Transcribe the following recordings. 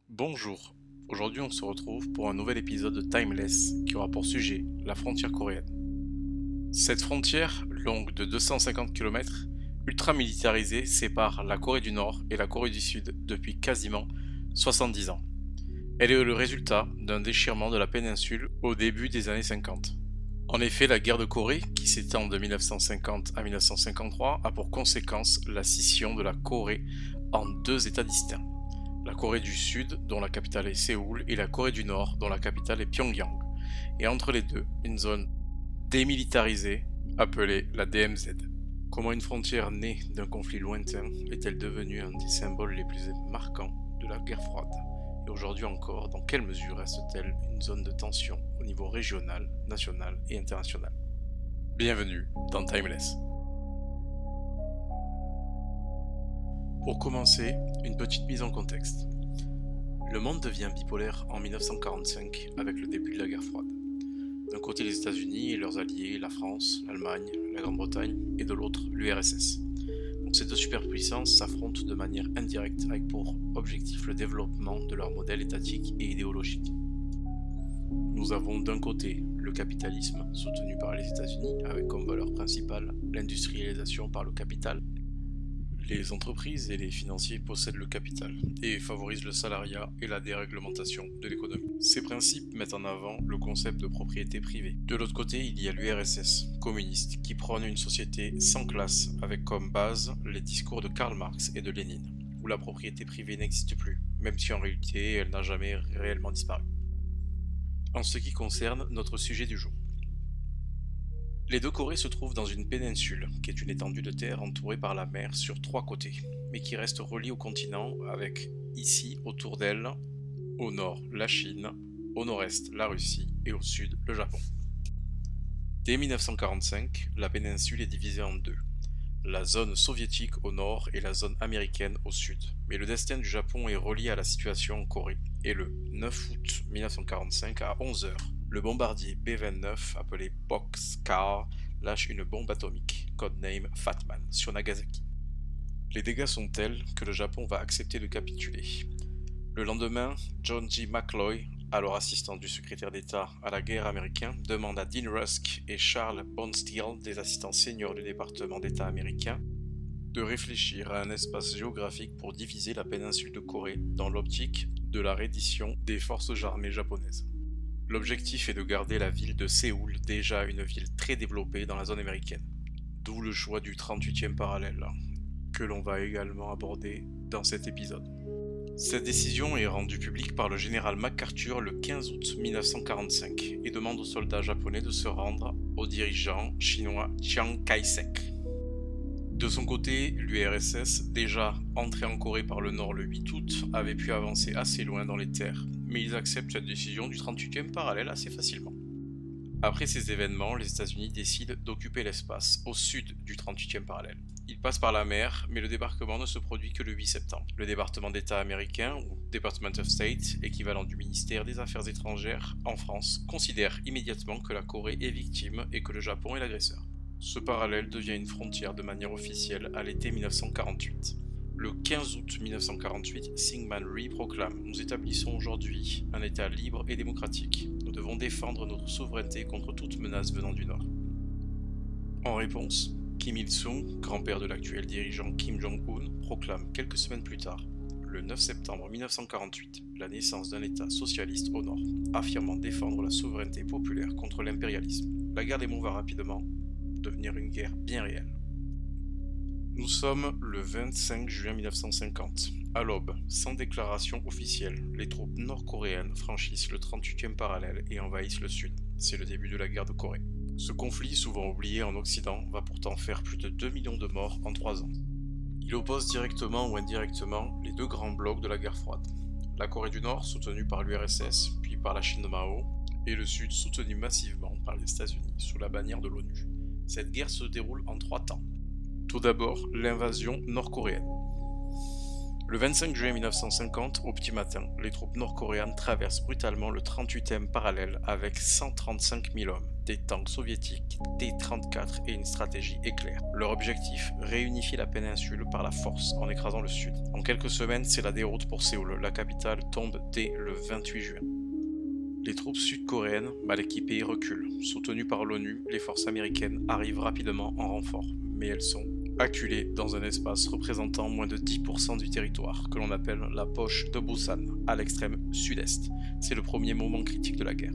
Bonjour, aujourd'hui on se retrouve pour un nouvel épisode de Timeless qui aura pour sujet la frontière coréenne. Cette frontière, longue de 250 km, ultra militarisée, sépare la Corée du Nord et la Corée du Sud depuis quasiment 70 ans. Elle est le résultat d'un déchirement de la péninsule au début des années 50. En effet, la guerre de Corée, qui s'étend de 1950 à 1953, a pour conséquence la scission de la Corée en deux États distincts. La Corée du Sud, dont la capitale est Séoul, et la Corée du Nord, dont la capitale est Pyongyang. Et entre les deux, une zone démilitarisée, appelée la DMZ. Comment une frontière née d'un conflit lointain est-elle devenue un des symboles les plus marquants de la guerre froide? Et aujourd'hui encore, dans quelle mesure reste-t-elle une zone de tension au niveau régional, national et international? Bienvenue dans Timeless. Pour commencer, une petite mise en contexte. Le monde devient bipolaire en 1945 avec le début de la guerre froide. D'un côté les États-Unis et leurs alliés, la France, l'Allemagne, la Grande-Bretagne, et de l'autre l'URSS. Donc ces deux superpuissances s'affrontent de manière indirecte avec pour objectif le développement de leur modèle étatique et idéologique. Nous avons d'un côté le capitalisme soutenu par les États-Unis avec comme valeur principale l'industrialisation par le capital. Les entreprises et les financiers possèdent le capital et favorisent le salariat et la déréglementation de l'économie. Ces principes mettent en avant le concept de propriété privée. De l'autre côté, il y a l'URSS, communiste, qui prône une société sans classe avec comme base les discours de Karl Marx et de Lénine, où la propriété privée n'existe plus, même si en réalité elle n'a jamais réellement disparu. En ce qui concerne notre sujet du jour. Les deux Corées se trouvent dans une péninsule, qui est une étendue de terre entourée par la mer sur trois côtés, mais qui reste reliée au continent avec, ici, autour d'elle, au nord, la Chine, au nord-est, la Russie et au sud, le Japon. Dès 1945, la péninsule est divisée en deux, la zone soviétique au nord et la zone américaine au sud. Mais le destin du Japon est relié à la situation en Corée, et le 9 août 1945 à 11 h, le bombardier B-29 appelé Bockscar lâche une bombe atomique, codename Fatman, sur Nagasaki. Les dégâts sont tels que le Japon va accepter de capituler. Le lendemain, John G. McCloy, alors assistant du secrétaire d'État à la guerre américain, demande à Dean Rusk et Charles Bonesteel, des assistants seniors du département d'État américain, de réfléchir à un espace géographique pour diviser la péninsule de Corée dans l'optique de la reddition des forces armées japonaises. L'objectif est de garder la ville de Séoul, déjà une ville très développée dans la zone américaine. D'où le choix du 38e parallèle, que l'on va également aborder dans cet épisode. Cette décision est rendue publique par le général MacArthur le 15 août 1945 et demande aux soldats japonais de se rendre au dirigeant chinois Chiang Kai-shek. De son côté, l'URSS, déjà entré en Corée par le nord le 8 août, avait pu avancer assez loin dans les terres, mais ils acceptent cette décision du 38e parallèle assez facilement. Après ces événements, les États-Unis décident d'occuper l'espace au sud du 38e parallèle. Ils passent par la mer, mais le débarquement ne se produit que le 8 septembre. Le département d'État américain, ou Department of State, équivalent du ministère des Affaires étrangères en France, considère immédiatement que la Corée est victime et que le Japon est l'agresseur. Ce parallèle devient une frontière de manière officielle à l'été 1948. Le 15 août 1948, Syngman Rhee proclame « Nous établissons aujourd'hui un État libre et démocratique. Nous devons défendre notre souveraineté contre toute menace venant du Nord. » En réponse, Kim Il-sung, grand-père de l'actuel dirigeant Kim Jong-un, proclame quelques semaines plus tard, le 9 septembre 1948, la naissance d'un État socialiste au Nord, affirmant défendre la souveraineté populaire contre l'impérialisme. La guerre des mots va rapidement devenir une guerre bien réelle. Nous sommes le 25 juin 1950. À l'aube, sans déclaration officielle, les troupes nord-coréennes franchissent le 38e parallèle et envahissent le sud. C'est le début de la guerre de Corée. Ce conflit, souvent oublié en Occident, va pourtant faire plus de 2 millions de morts en 3 ans. Il oppose directement ou indirectement les deux grands blocs de la guerre froide. La Corée du Nord, soutenue par l'URSS, puis par la Chine de Mao, et le Sud, soutenu massivement par les États-Unis sous la bannière de l'ONU. Cette guerre se déroule en 3 temps. Tout d'abord, l'invasion nord-coréenne. Le 25 juin 1950, au petit matin, les troupes nord-coréennes traversent brutalement le 38e parallèle avec 135 000 hommes, des tanks soviétiques, T-34 et une stratégie éclair. Leur objectif, réunifier la péninsule par la force en écrasant le sud. En quelques semaines, c'est la déroute pour Séoul, la capitale tombe dès le 28 juin. Les troupes sud-coréennes, mal équipées, reculent. Soutenues par l'ONU, les forces américaines arrivent rapidement en renfort, mais elles sont acculées dans un espace représentant moins de 10% du territoire, que l'on appelle la poche de Busan, à l'extrême sud-est. C'est le premier moment critique de la guerre.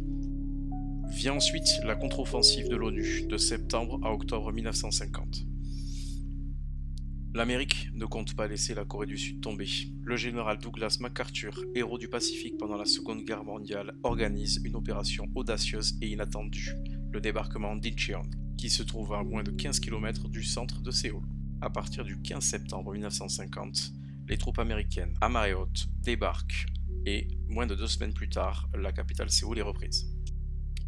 Vient ensuite la contre-offensive de l'ONU, de septembre à octobre 1950. L'Amérique ne compte pas laisser la Corée du Sud tomber. Le général Douglas MacArthur, héros du Pacifique pendant la Seconde Guerre mondiale, organise une opération audacieuse et inattendue, le débarquement d'Incheon, qui se trouve à moins de 15 km du centre de Séoul. À partir du 15 septembre 1950, les troupes américaines à marée haute débarquent et, moins de 2 semaines plus tard, la capitale Séoul est reprise.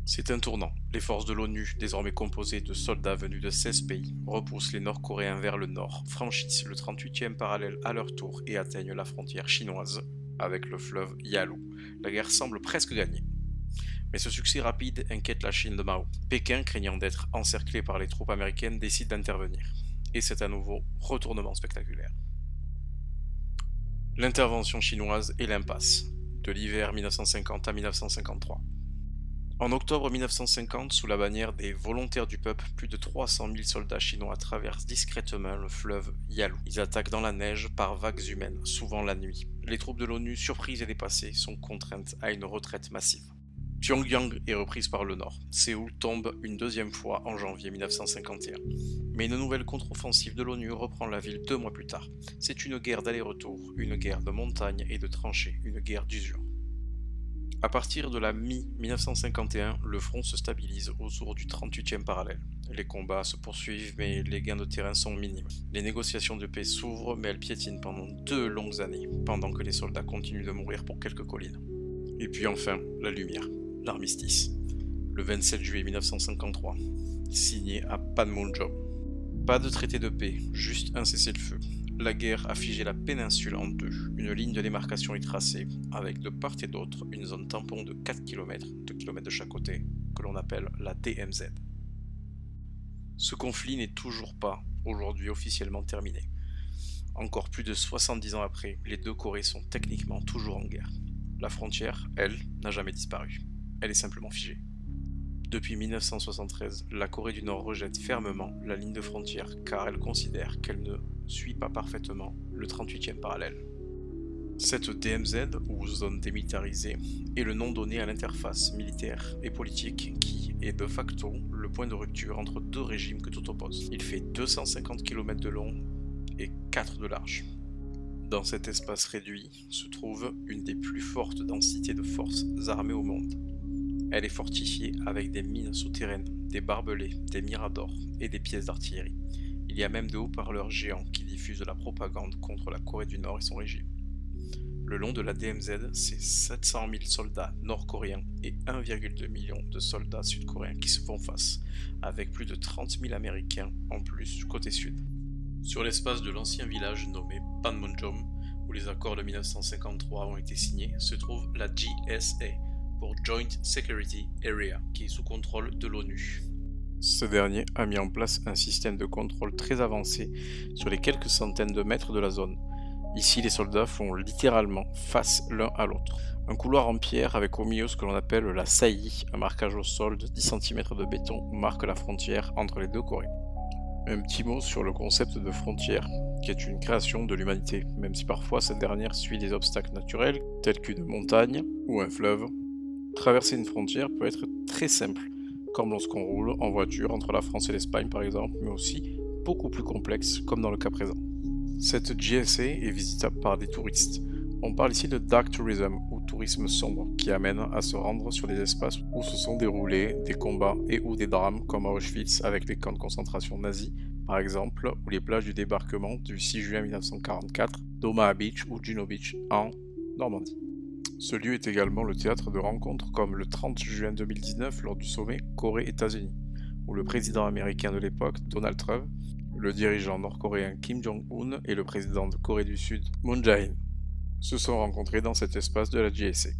C'est un tournant. Les forces de l'ONU, désormais composées de soldats venus de 16 pays, repoussent les Nord-Coréens vers le nord, franchissent le 38e parallèle à leur tour et atteignent la frontière chinoise avec le fleuve Yalu. La guerre semble presque gagnée. Mais ce succès rapide inquiète la Chine de Mao. Pékin, craignant d'être encerclé par les troupes américaines, décide d'intervenir. Et c'est à nouveau retournement spectaculaire. L'intervention chinoise et l'impasse, de l'hiver 1950 à 1953. En octobre 1950, sous la bannière des Volontaires du Peuple, plus de 300 000 soldats chinois traversent discrètement le fleuve Yalu. Ils attaquent dans la neige par vagues humaines, souvent la nuit. Les troupes de l'ONU, surprises et dépassées, sont contraintes à une retraite massive. Pyongyang est reprise par le nord. Séoul tombe une deuxième fois en janvier 1951. Mais une nouvelle contre-offensive de l'ONU reprend la ville 2 mois plus tard. C'est une guerre d'aller-retour, une guerre de montagne et de tranchées, une guerre d'usure. À partir de la mi-1951, le front se stabilise autour du 38e parallèle. Les combats se poursuivent, mais les gains de terrain sont minimes. Les négociations de paix s'ouvrent, mais elles piétinent pendant 2 longues années, pendant que les soldats continuent de mourir pour quelques collines. Et puis enfin, la lumière, l'armistice. Le 27 juillet 1953, signé à Panmunjom. Pas de traité de paix, juste un cessez-le-feu. La guerre a figé la péninsule en deux. Une ligne de démarcation est tracée, avec de part et d'autre une zone tampon de 4 km, 2 km de chaque côté, que l'on appelle la DMZ. Ce conflit n'est toujours pas, aujourd'hui, officiellement terminé. Encore plus de 70 ans après, les deux Corées sont techniquement toujours en guerre. La frontière, elle, n'a jamais disparu. Elle est simplement figée. Depuis 1973, la Corée du Nord rejette fermement la ligne de frontière car elle considère qu'elle ne suit pas parfaitement le 38e parallèle. Cette DMZ, ou zone démilitarisée, est le nom donné à l'interface militaire et politique qui est de facto le point de rupture entre deux régimes que tout oppose. Il fait 250 km de long et 4 de large. Dans cet espace réduit se trouve une des plus fortes densités de forces armées au monde. Elle est fortifiée avec des mines souterraines, des barbelés, des miradors et des pièces d'artillerie. Il y a même de haut-parleurs géants qui diffusent la propagande contre la Corée du Nord et son régime. Le long de la DMZ, c'est 700 000 soldats nord-coréens et 1,2 million de soldats sud-coréens qui se font face, avec plus de 30 000 Américains en plus du côté sud. Sur l'espace de l'ancien village nommé Panmunjom, où les accords de 1953 ont été signés, se trouve la JSA, pour Joint Security Area, qui est sous contrôle de l'ONU. Ce dernier a mis en place un système de contrôle très avancé sur les quelques centaines de mètres de la zone. Ici, les soldats font littéralement face l'un à l'autre. Un couloir en pierre avec au milieu ce que l'on appelle la saillie, un marquage au sol de 10 cm de béton, marque la frontière entre les deux Corées. Un petit mot sur le concept de frontière, qui est une création de l'humanité, même si parfois cette dernière suit des obstacles naturels, tels qu'une montagne ou un fleuve. Traverser une frontière peut être très simple, comme lorsqu'on roule en voiture entre la France et l'Espagne par exemple, mais aussi beaucoup plus complexe, comme dans le cas présent. Cette JSA est visitable par des touristes. On parle ici de dark tourism, ou tourisme sombre, qui amène à se rendre sur des espaces où se sont déroulés des combats et ou des drames, comme à Auschwitz avec les camps de concentration nazis, par exemple, ou les plages du débarquement du 6 juin 1944 d'Omaha Beach ou Juno Beach en Normandie. Ce lieu est également le théâtre de rencontres comme le 30 juin 2019 lors du sommet Corée-États-Unis, où le président américain de l'époque, Donald Trump, le dirigeant nord-coréen Kim Jong-un et le président de Corée du Sud, Moon Jae-in, se sont rencontrés dans cet espace de la JSA.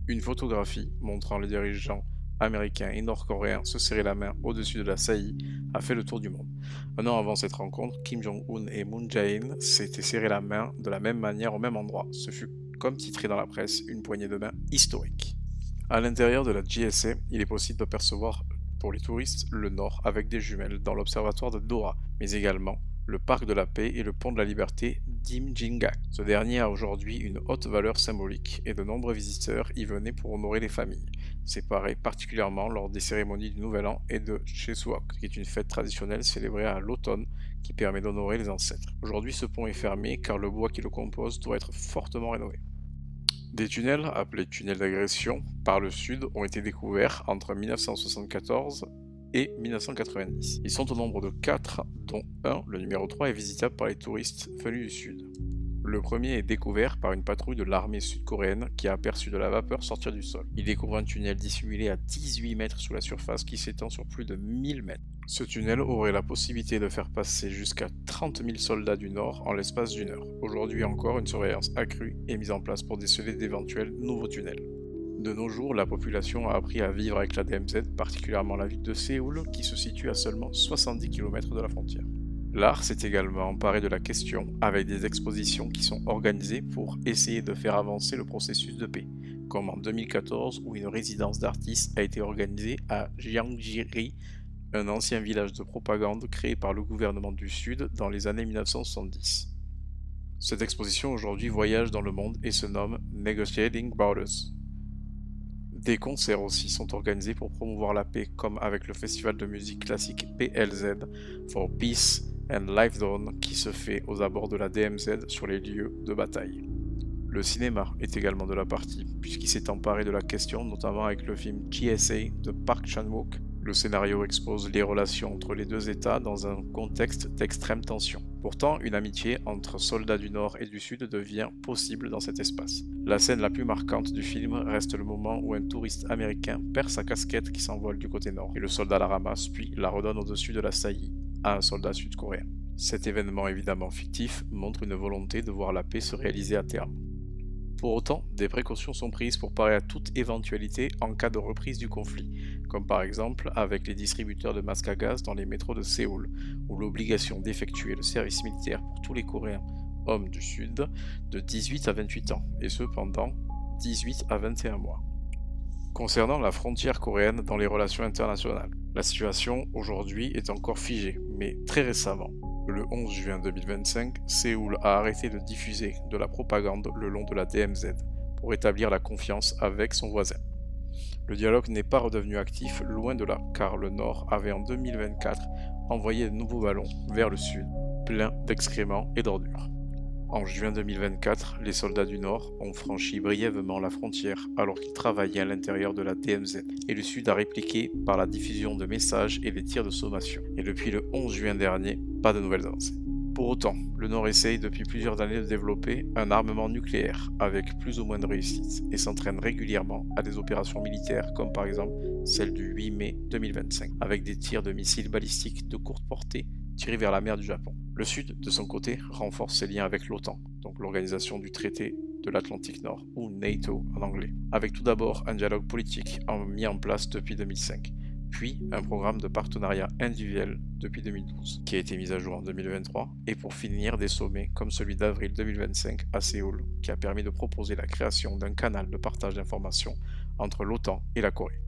Une photographie montrant les dirigeants américains et nord-coréens se serrer la main au-dessus de la saillie a fait le tour du monde. Un an avant cette rencontre, Kim Jong-un et Moon Jae-in s'étaient serré la main de la même manière au même endroit. Ce fut, comme titré dans la presse, une poignée de main historique. À l'intérieur de la JSA, il est possible d'apercevoir pour les touristes le nord avec des jumelles dans l'observatoire de Dora, mais également le parc de la paix et le pont de la liberté d'Imjingak. Ce dernier a aujourd'hui une haute valeur symbolique et de nombreux visiteurs y venaient pour honorer les familles, séparées particulièrement lors des cérémonies du Nouvel An et de Chesuak, qui est une fête traditionnelle célébrée à l'automne qui permet d'honorer les ancêtres. Aujourd'hui, ce pont est fermé car le bois qui le compose doit être fortement rénové. Des tunnels, appelés tunnels d'agression, par le sud ont été découverts entre 1974 et 1990. Ils sont au nombre de 4, dont un, le numéro 3, est visitable par les touristes venus du sud. Le premier est découvert par une patrouille de l'armée sud-coréenne qui a aperçu de la vapeur sortir du sol. Il découvre un tunnel dissimulé à 18 mètres sous la surface qui s'étend sur plus de 1000 mètres. Ce tunnel aurait la possibilité de faire passer jusqu'à 30 000 soldats du Nord en l'espace d'une heure. Aujourd'hui encore, une surveillance accrue est mise en place pour déceler d'éventuels nouveaux tunnels. De nos jours, la population a appris à vivre avec la DMZ, particulièrement la ville de Séoul, qui se situe à seulement 70 km de la frontière. L'art s'est également emparé de la question avec des expositions qui sont organisées pour essayer de faire avancer le processus de paix, comme en 2014 où une résidence d'artistes a été organisée à Jiangiri, un ancien village de propagande créé par le gouvernement du Sud dans les années 1970. Cette exposition aujourd'hui voyage dans le monde et se nomme Negotiating Borders. Des concerts aussi sont organisés pour promouvoir la paix, comme avec le festival de musique classique PLZ for Peace and Life Zone qui se fait aux abords de la DMZ sur les lieux de bataille. Le cinéma est également de la partie, puisqu'il s'est emparé de la question, notamment avec le film GSA de Park Chan-wook. Le scénario expose les relations entre les deux États dans un contexte d'extrême tension. Pourtant, une amitié entre soldats du Nord et du Sud devient possible dans cet espace. La scène la plus marquante du film reste le moment où un touriste américain perd sa casquette qui s'envole du côté nord, et le soldat la ramasse puis la redonne au-dessus de la saillie à un soldat sud-coréen. Cet événement évidemment fictif montre une volonté de voir la paix se réaliser à terme. Pour autant, des précautions sont prises pour parer à toute éventualité en cas de reprise du conflit, comme par exemple avec les distributeurs de masques à gaz dans les métros de Séoul, ou l'obligation d'effectuer le service militaire pour tous les Coréens hommes du Sud de 18 à 28 ans, et ce pendant 18 à 21 mois. Concernant la frontière coréenne dans les relations internationales, la situation aujourd'hui est encore figée, mais très récemment, le 11 juin 2025, Séoul a arrêté de diffuser de la propagande le long de la DMZ pour établir la confiance avec son voisin. Le dialogue n'est pas redevenu actif, loin de là, car le Nord avait en 2024 envoyé de nouveaux ballons vers le Sud, pleins d'excréments et d'ordures. En juin 2024, les soldats du Nord ont franchi brièvement la frontière alors qu'ils travaillaient à l'intérieur de la DMZ, et le Sud a répliqué par la diffusion de messages et des tirs de sommation. Et depuis le 11 juin dernier, pas de nouvelles avancées. Pour autant, le Nord essaye depuis plusieurs années de développer un armement nucléaire avec plus ou moins de réussite et s'entraîne régulièrement à des opérations militaires comme par exemple celle du 8 mai 2025 avec des tirs de missiles balistiques de courte portée tirés vers la mer du Japon. Le Sud, de son côté, renforce ses liens avec l'OTAN, donc l'organisation du traité de l'Atlantique Nord, ou NATO en anglais, avec tout d'abord un dialogue politique mis en place depuis 2005, puis un programme de partenariat individuel depuis 2012, qui a été mis à jour en 2023, et pour finir des sommets comme celui d'avril 2025 à Séoul, qui a permis de proposer la création d'un canal de partage d'informations entre l'OTAN et la Corée.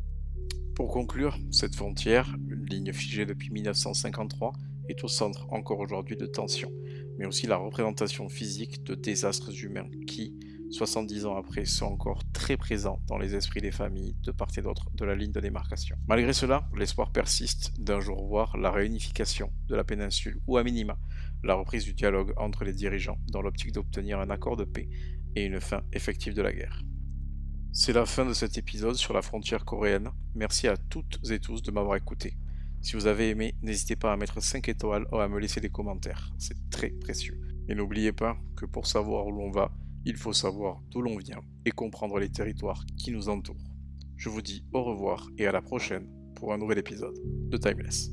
Pour conclure, cette frontière, une ligne figée depuis 1953, est au centre encore aujourd'hui de tensions, mais aussi la représentation physique de désastres humains qui, 70 ans après, sont encore très présents dans les esprits des familles de part et d'autre de la ligne de démarcation. Malgré cela, l'espoir persiste d'un jour voir la réunification de la péninsule ou à minima la reprise du dialogue entre les dirigeants dans l'optique d'obtenir un accord de paix et une fin effective de la guerre. C'est la fin de cet épisode sur la frontière coréenne. Merci à toutes et tous de m'avoir écouté. Si vous avez aimé, n'hésitez pas à mettre 5 étoiles ou à me laisser des commentaires, c'est très précieux. Et n'oubliez pas que pour savoir où l'on va, il faut savoir d'où l'on vient et comprendre les territoires qui nous entourent. Je vous dis au revoir et à la prochaine pour un nouvel épisode de Timeless.